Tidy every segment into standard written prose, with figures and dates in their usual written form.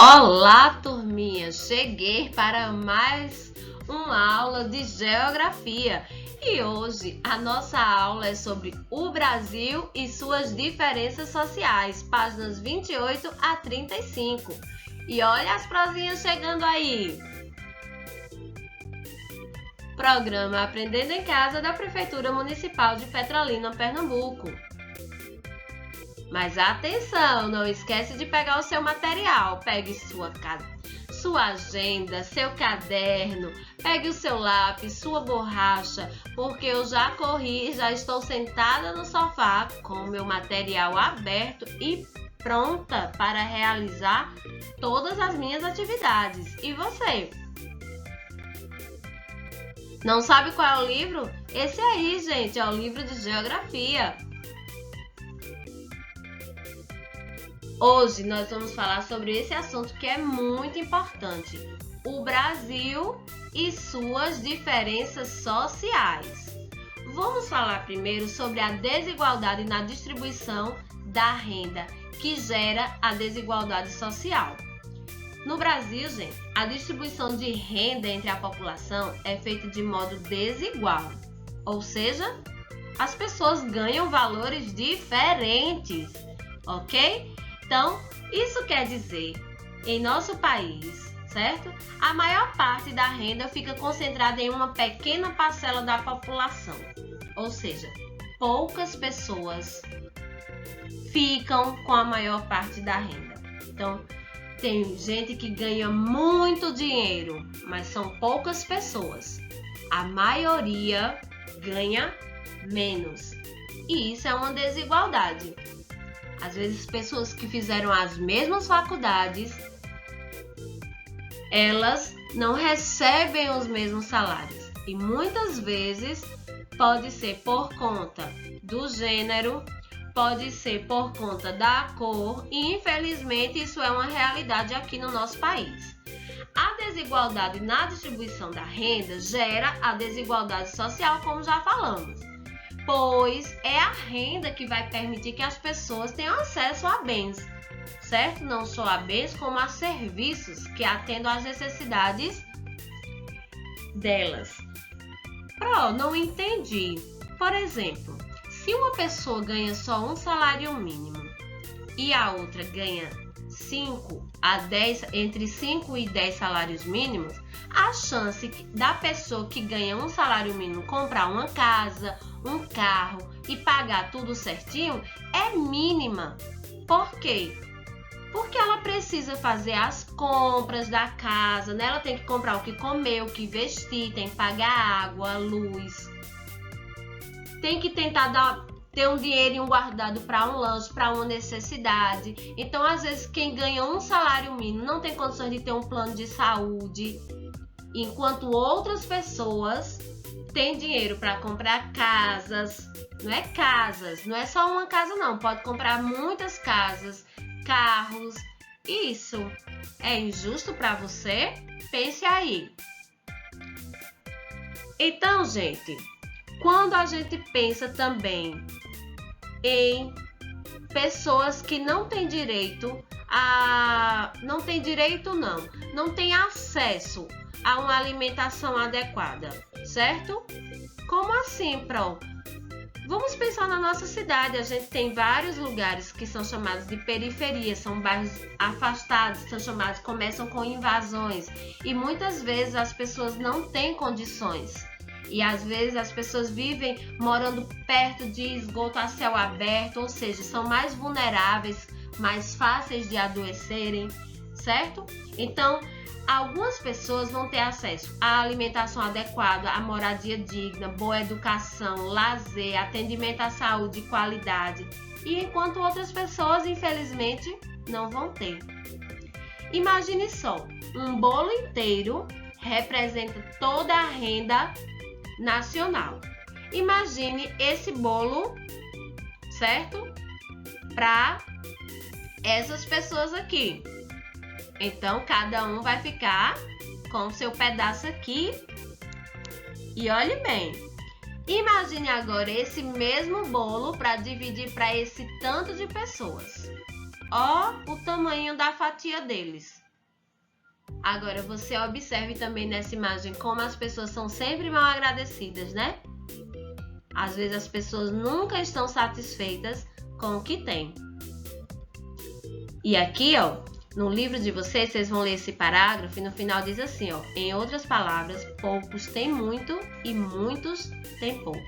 Olá, turminha! Cheguei para mais uma aula de geografia e hoje a nossa aula é sobre o Brasil e suas diferenças sociais, páginas 28 a 35. E olha as prosinhas chegando aí! Programa Aprendendo em Casa da Prefeitura Municipal de Petrolina, Pernambuco. Mas atenção, não esquece de pegar o seu material. Pegue sua agenda, seu caderno, pegue o seu lápis, sua borracha, porque eu já corri, já estou sentada no sofá com o meu material aberto e pronta para realizar todas as minhas atividades. E você? Não sabe qual é o livro? Esse aí, gente, é o livro de geografia. Hoje nós vamos falar sobre esse assunto que é muito importante: o Brasil e suas diferenças sociais. Vamos falar primeiro sobre a desigualdade na distribuição da renda, que gera a desigualdade social. No Brasil, gente, a distribuição de renda entre a população é feita de modo desigual, ou seja, as pessoas ganham valores diferentes, ok? Então, isso quer dizer, em nosso país, certo? A maior parte da renda fica concentrada em uma pequena parcela da população. Ou seja, poucas pessoas ficam com a maior parte da renda. Então, tem gente que ganha muito dinheiro, mas são poucas pessoas. A maioria ganha menos. E isso é uma desigualdade. Às vezes, pessoas que fizeram as mesmas faculdades, elas não recebem os mesmos salários. E muitas vezes pode ser por conta do gênero, pode ser por conta da cor e, infelizmente, isso é uma realidade aqui no nosso país. A desigualdade na distribuição da renda gera a desigualdade social, como já falamos, pois é a renda que vai permitir que as pessoas tenham acesso a bens, certo? Não só a bens, como a serviços que atendam às necessidades delas. Não entendi. Por exemplo, se uma pessoa ganha só um salário mínimo e a outra ganha entre 5 e 10 salários mínimos, a chance da pessoa que ganha um salário mínimo comprar uma casa, um carro e pagar tudo certinho é mínima. Por quê? Porque ela precisa fazer as compras da casa, né? Ela tem que comprar o que comer, o que vestir, tem que pagar água, luz, tem que tentar ter um dinheirinho guardado para um lanche, para uma necessidade. Então, às vezes, quem ganha um salário mínimo não tem condições de ter um plano de saúde, enquanto outras pessoas têm dinheiro para comprar casas. Não é só uma casa não, pode comprar muitas casas, carros. Isso é injusto para você? Pense aí. Então, gente, quando a gente pensa também em pessoas que não têm não têm acesso a uma alimentação adequada, certo? Como assim, Vamos pensar na nossa cidade. A gente tem vários lugares que são chamados de periferia, são bairros afastados, começam com invasões e muitas vezes as pessoas não têm condições. E às vezes as pessoas vivem morando perto de esgoto a céu aberto, ou seja, são mais vulneráveis, mais fáceis de adoecerem, certo? Então, algumas pessoas vão ter acesso à alimentação adequada, à moradia digna, boa educação, lazer, atendimento à saúde de qualidade, e enquanto outras pessoas, infelizmente, não vão ter. Imagine só, um bolo inteiro representa toda a renda nacional. Imagine esse bolo, certo? Para essas pessoas aqui. Então, cada um vai ficar com o seu pedaço aqui. E olhe bem, imagine agora esse mesmo bolo para dividir para esse tanto de pessoas. Ó, o tamanho da fatia deles. Agora, você observe também nessa imagem como as pessoas são sempre mal agradecidas, né? Às vezes as pessoas nunca estão satisfeitas com o que têm. E aqui, ó, no livro de vocês vão ler esse parágrafo e no final diz assim, ó: em outras palavras, poucos têm muito e muitos têm pouco.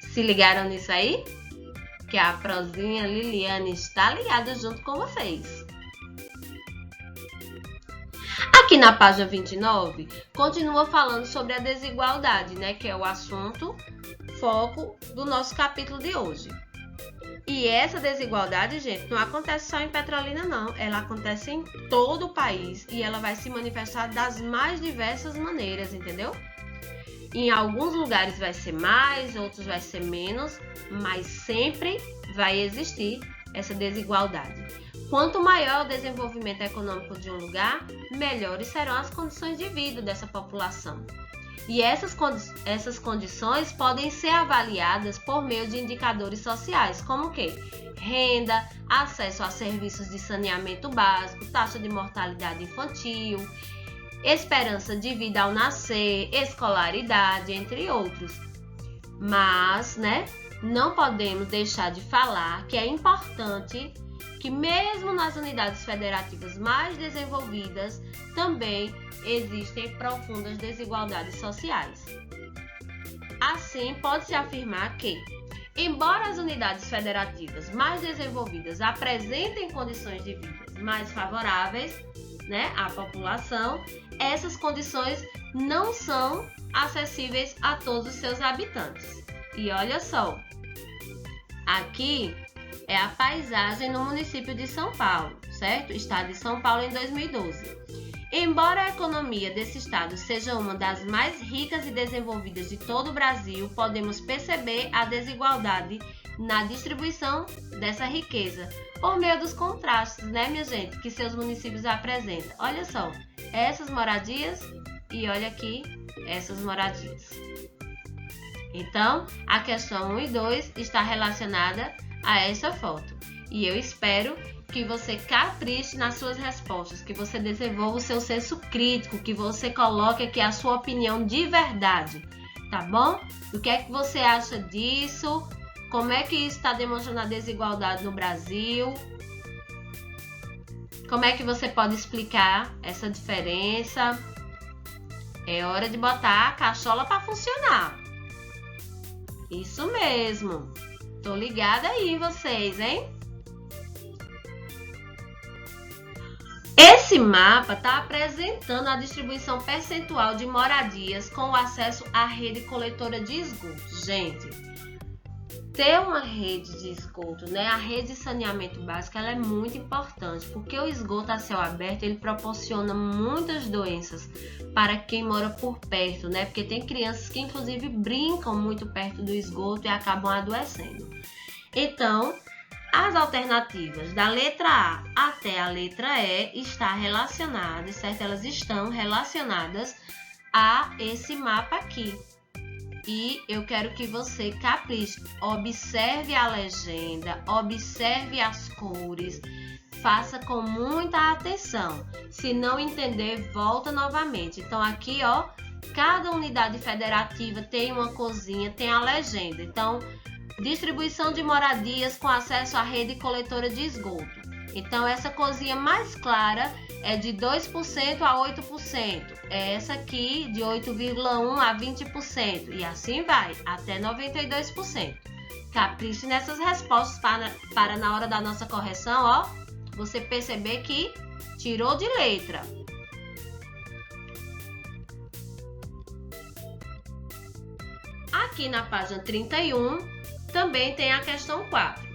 Se ligaram nisso aí? Que a prozinha Liliane está ligada junto com vocês. Aqui na página 29, continua falando sobre a desigualdade, né? Que é o assunto, foco do nosso capítulo de hoje. E essa desigualdade, gente, não acontece só em Petrolina, não. Ela acontece em todo o país e ela vai se manifestar das mais diversas maneiras, entendeu? Em alguns lugares vai ser mais, outros vai ser menos, mas sempre vai existir essa desigualdade. Quanto maior o desenvolvimento econômico de um lugar, melhores serão as condições de vida dessa população. E essas condições podem ser avaliadas por meio de indicadores sociais, como o quê? Renda, acesso a serviços de saneamento básico, taxa de mortalidade infantil, esperança de vida ao nascer, escolaridade, entre outros. Mas, né, não podemos deixar de falar que é importante que mesmo nas unidades federativas mais desenvolvidas, também existem profundas desigualdades sociais. Assim, pode-se afirmar que, embora as unidades federativas mais desenvolvidas apresentem condições de vida mais favoráveis, né, à população, essas condições não são acessíveis a todos os seus habitantes. E olha só, aqui é a paisagem no município de São Paulo, certo? Estado de São Paulo em 2012. Embora a economia desse estado seja uma das mais ricas e desenvolvidas de todo o Brasil, podemos perceber a desigualdade na distribuição dessa riqueza, por meio dos contrastes, né, minha gente, que seus municípios apresentam. Olha só, essas moradias e olha aqui essas moradias. Então, a questão 1 e 2 está relacionada a essa foto. E eu espero que você capriche nas suas respostas, que você desenvolva o seu senso crítico, que você coloque aqui a sua opinião de verdade, tá bom? O que é que você acha disso? Como é que isso está demonstrando a desigualdade no Brasil? Como é que você pode explicar essa diferença? É hora de botar a cachola para funcionar. Isso mesmo. Tô ligada aí em vocês, hein? Esse mapa está apresentando a distribuição percentual de moradias com o acesso à rede coletora de esgoto. Gente, ter uma rede de esgoto, né? A rede de saneamento básico, ela é muito importante, porque o esgoto a céu aberto, ele proporciona muitas doenças para quem mora por perto, né? Porque tem crianças que inclusive brincam muito perto do esgoto e acabam adoecendo. Então, as alternativas da letra A até a letra E estão relacionadas, certo? Elas estão relacionadas a esse mapa aqui. E eu quero que você capriche, observe a legenda, observe as cores, faça com muita atenção. Se não entender, volta novamente. Então aqui, ó, cada unidade federativa tem uma corzinha, tem a legenda. Então, distribuição de moradias com acesso à rede coletora de esgoto. Então, essa corzinha mais clara é de 2% a 8%. Essa aqui de 8,1% a 20%. E assim vai, até 92%. Capriche nessas respostas para na hora da nossa correção, ó, você perceber que tirou de letra. Aqui na página 31, também tem a questão 4.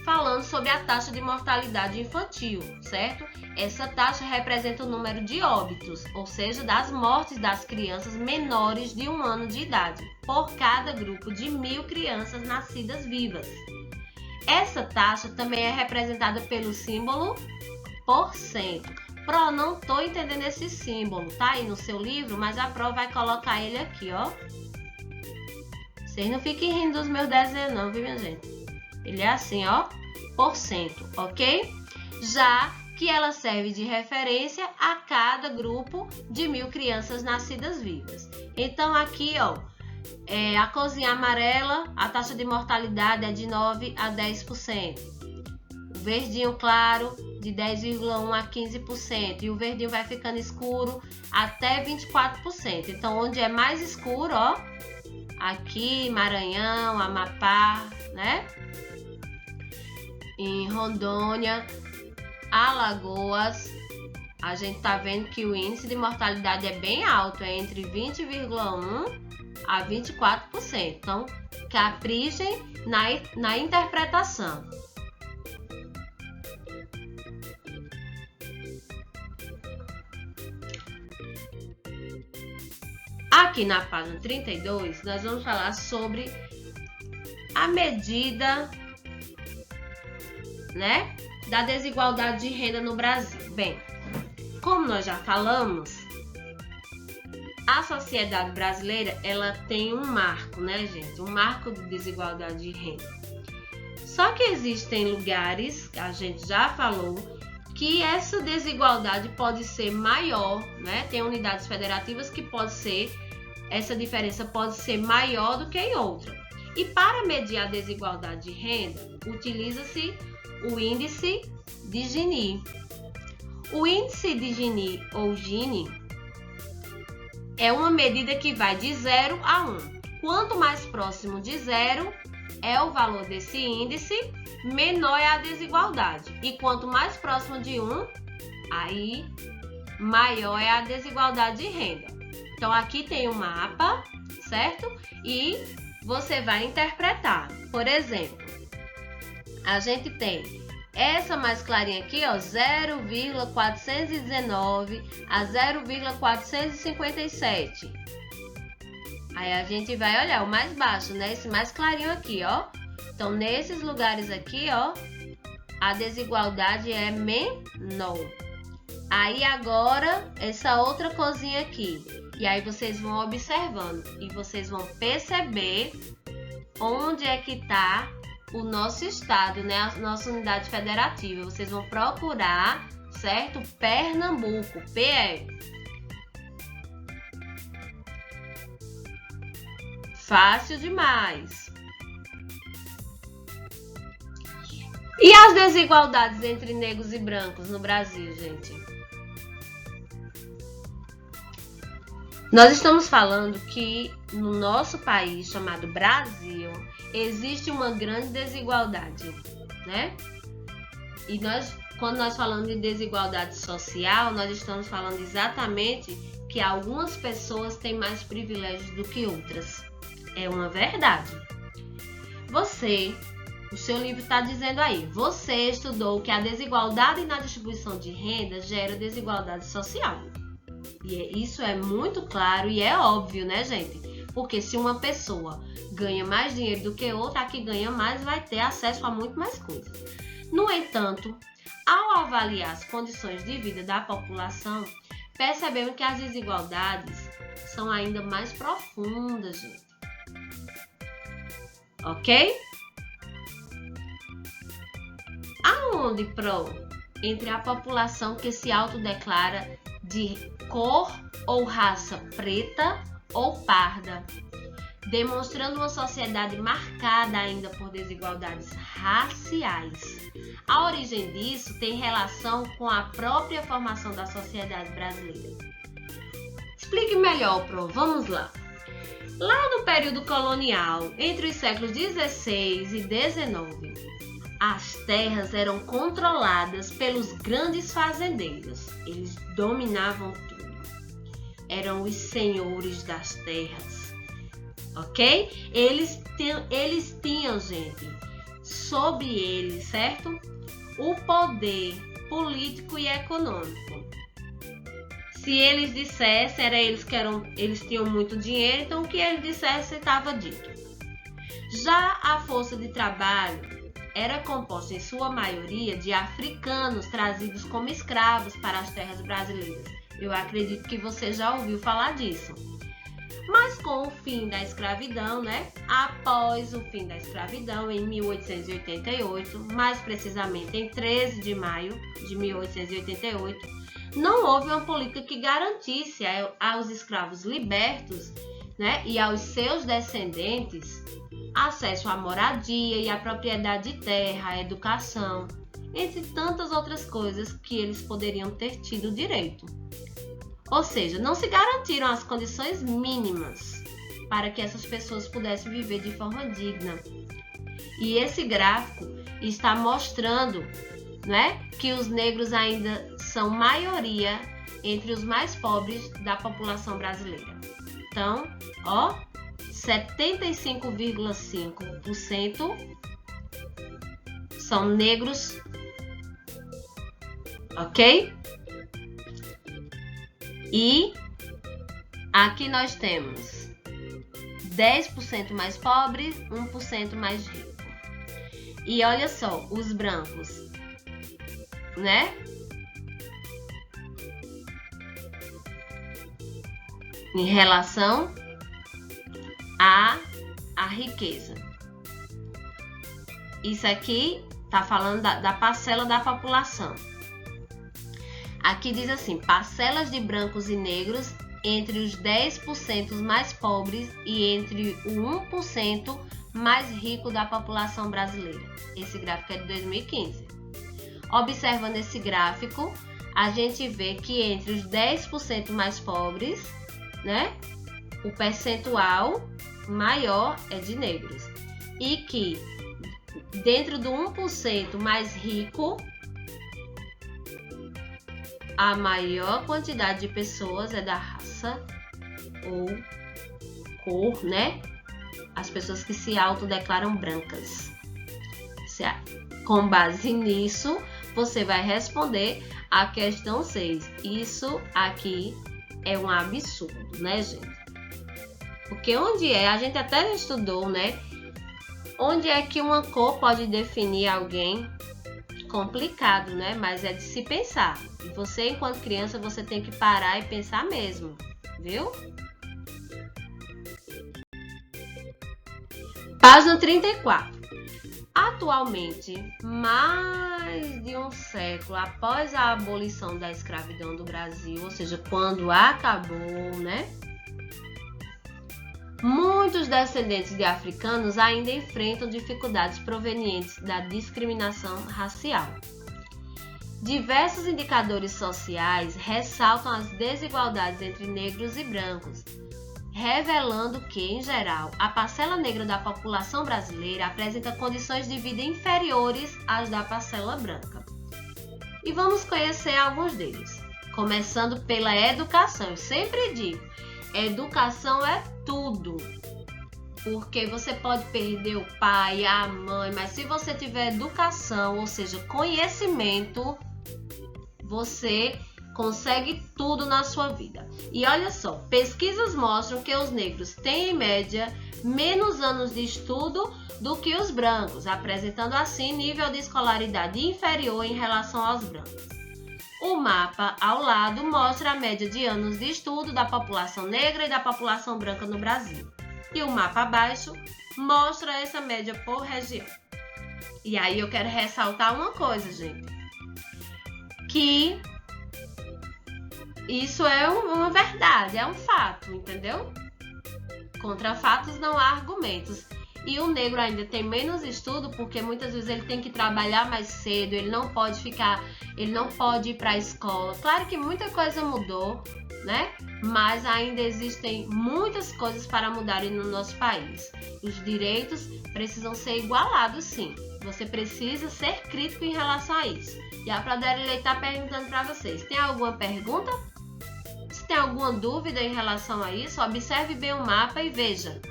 Falando sobre a taxa de mortalidade infantil, certo? Essa taxa representa o número de óbitos, ou seja, das mortes das crianças menores de 1 ano de idade, por cada grupo de 1.000 crianças nascidas vivas. Essa taxa também é representada pelo símbolo %. Pro, não tô entendendo esse símbolo, tá aí no seu livro, mas a Pro vai colocar ele aqui, ó. Vocês não fiquem rindo dos meus desenhos não, viu, minha gente? Ele é assim, ó, %, ok? Já que ela serve de referência a cada grupo de 1.000 crianças nascidas vivas. Então aqui, ó, a cozinha amarela, a taxa de mortalidade é de 9 a 10%. O verdinho claro, de 10,1 a 15%. E o verdinho vai ficando escuro até 24%. Então, onde é mais escuro, ó, aqui, Maranhão, Amapá, né? Em Rondônia, Alagoas, a gente tá vendo que o índice de mortalidade é bem alto, é entre 20,1 a 24%. Então, caprichem na interpretação. Aqui na página 32, nós vamos falar sobre a medida, né, da desigualdade de renda no Brasil. Bem, como nós já falamos, a sociedade brasileira, ela tem um marco, né, gente? Um marco de desigualdade de renda. Só que existem lugares, a gente já falou, que essa desigualdade pode ser maior, né? Tem unidades federativas que essa diferença pode ser maior do que em outra. E para medir a desigualdade de renda, utiliza-se o índice de Gini. O índice de Gini ou Gini é uma medida que vai de 0 a 1. Quanto mais próximo de 0 é o valor desse índice, menor é a desigualdade. E quanto mais próximo de 1, aí maior é a desigualdade de renda. Então aqui tem um mapa, certo? E você vai interpretar. Por exemplo, a gente tem essa mais clarinha aqui, ó, 0,419 a 0,457. Aí a gente vai olhar o mais baixo, né? Esse mais clarinho aqui, ó. Então, nesses lugares aqui, ó, a desigualdade é menor. Aí agora, essa outra corzinha aqui. E aí vocês vão observando e vocês vão perceber onde é que está o nosso estado, né? A nossa unidade federativa. Vocês vão procurar, certo? Pernambuco, PE. Fácil demais. E as desigualdades entre negros e brancos no Brasil, gente? Nós estamos falando que no nosso país, chamado Brasil, existe uma grande desigualdade, né? E quando nós falamos de desigualdade social, nós estamos falando exatamente que algumas pessoas têm mais privilégios do que outras. É uma verdade. O seu livro está dizendo aí, você estudou que a desigualdade na distribuição de renda gera desigualdade social. E isso é muito claro e é óbvio, né, gente? Porque se uma pessoa ganha mais dinheiro do que outra, a que ganha mais vai ter acesso a muito mais coisas. No entanto, ao avaliar as condições de vida da população, percebemos que as desigualdades são ainda mais profundas, gente. Ok? Aonde, Pro? Entre a população que se autodeclara de cor ou raça preta ou parda, demonstrando uma sociedade marcada ainda por desigualdades raciais. A origem disso tem relação com a própria formação da sociedade brasileira. Explique melhor, Pro. Vamos lá. Lá no período colonial, entre os séculos 16 e 19, as terras eram controladas pelos grandes fazendeiros. Eles dominavam tudo. Eram os senhores das terras. Ok? Eles tinham, gente, sobre eles, certo? O poder político e econômico. Se eles dissessem, eles tinham muito dinheiro, então o que eles dissessem estava dito. Já a força de trabalho era composta em sua maioria de africanos trazidos como escravos para as terras brasileiras. Eu acredito que você já ouviu falar disso. Mas com o fim da escravidão, né? Após o fim da escravidão, em 1888, mais precisamente em 13 de maio de 1888, não houve uma política que garantisse aos escravos libertos, né, e aos seus descendentes acesso à moradia e à propriedade de terra, à educação, entre tantas outras coisas que eles poderiam ter tido direito. Ou seja, não se garantiram as condições mínimas para que essas pessoas pudessem viver de forma digna. E esse gráfico está mostrando, né, que os negros ainda são maioria entre os mais pobres da população brasileira. Então, 75,5% são negros, ok? E aqui nós temos 10% mais pobres, 1% mais rico. E olha só, os brancos, né? Em relação à riqueza. Isso aqui tá falando da parcela da população. Aqui diz assim, parcelas de brancos e negros entre os 10% mais pobres e entre o 1% mais rico da população brasileira. Esse gráfico é de 2015. Observando esse gráfico, a gente vê que entre os 10% mais pobres, né, o percentual maior é de negros. E que dentro do 1% mais rico, a maior quantidade de pessoas é da raça ou cor, né? As pessoas que se autodeclaram brancas. Com base nisso, você vai responder a questão 6. Isso aqui é um absurdo, né, gente? Porque onde é? A gente até estudou, né? Onde é que uma cor pode definir alguém? Complicado, né? Mas é de se pensar. E você, enquanto criança, você tem que parar e pensar mesmo, viu? Página 34. Atualmente, mais de um século após a abolição da escravidão do Brasil, ou seja, quando acabou, né? Muitos descendentes de africanos ainda enfrentam dificuldades provenientes da discriminação racial. Diversos indicadores sociais ressaltam as desigualdades entre negros e brancos, revelando que, em geral, a parcela negra da população brasileira apresenta condições de vida inferiores às da parcela branca. E vamos conhecer alguns deles, começando pela educação. Eu sempre digo, educação é tudo, porque você pode perder o pai, a mãe, mas se você tiver educação, ou seja, conhecimento, você consegue tudo na sua vida. E olha só, pesquisas mostram que os negros têm, em média, menos anos de estudo do que os brancos, apresentando assim nível de escolaridade inferior em relação aos brancos. O mapa ao lado mostra a média de anos de estudo da população negra e da população branca no Brasil. E o mapa abaixo mostra essa média por região. E aí eu quero ressaltar uma coisa, gente, que isso é uma verdade, é um fato, entendeu? Contra fatos não há argumentos. E o negro ainda tem menos estudo porque muitas vezes ele tem que trabalhar mais cedo, ele não pode ir para a escola. Claro que muita coisa mudou, né? Mas ainda existem muitas coisas para mudarem no nosso país. Os direitos precisam ser igualados, sim. Você precisa ser crítico em relação a isso. E a Prodélia está perguntando para vocês, tem alguma pergunta? Se tem alguma dúvida em relação a isso, observe bem o mapa e veja.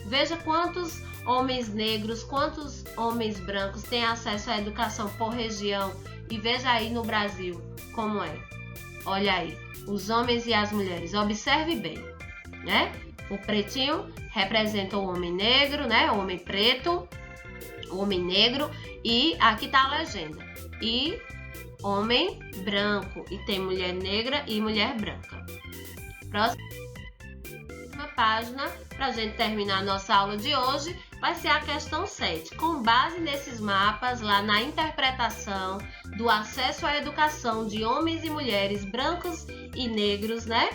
Veja quantos homens negros, quantos homens brancos têm acesso à educação por região e veja aí no Brasil como é. Olha aí, os homens e as mulheres, observe bem, né? O pretinho representa o homem negro, né? O homem preto, o homem negro e aqui tá a legenda. E homem branco e tem mulher negra e mulher branca. Próxima página, para a gente terminar a nossa aula de hoje, vai ser a questão 7. Com base nesses mapas, lá na interpretação do acesso à educação de homens e mulheres brancos e negros, né?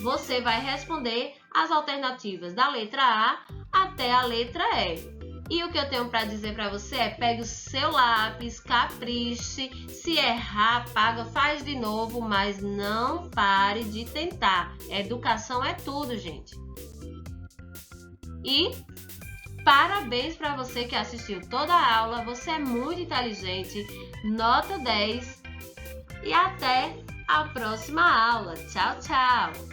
Você vai responder as alternativas da letra A até a letra E. E o que eu tenho para dizer para você é: pegue o seu lápis, capriche, se errar, apaga, faz de novo, mas não pare de tentar. Educação é tudo, gente. E parabéns para você que assistiu toda a aula, você é muito inteligente, nota 10 e até a próxima aula. Tchau, tchau!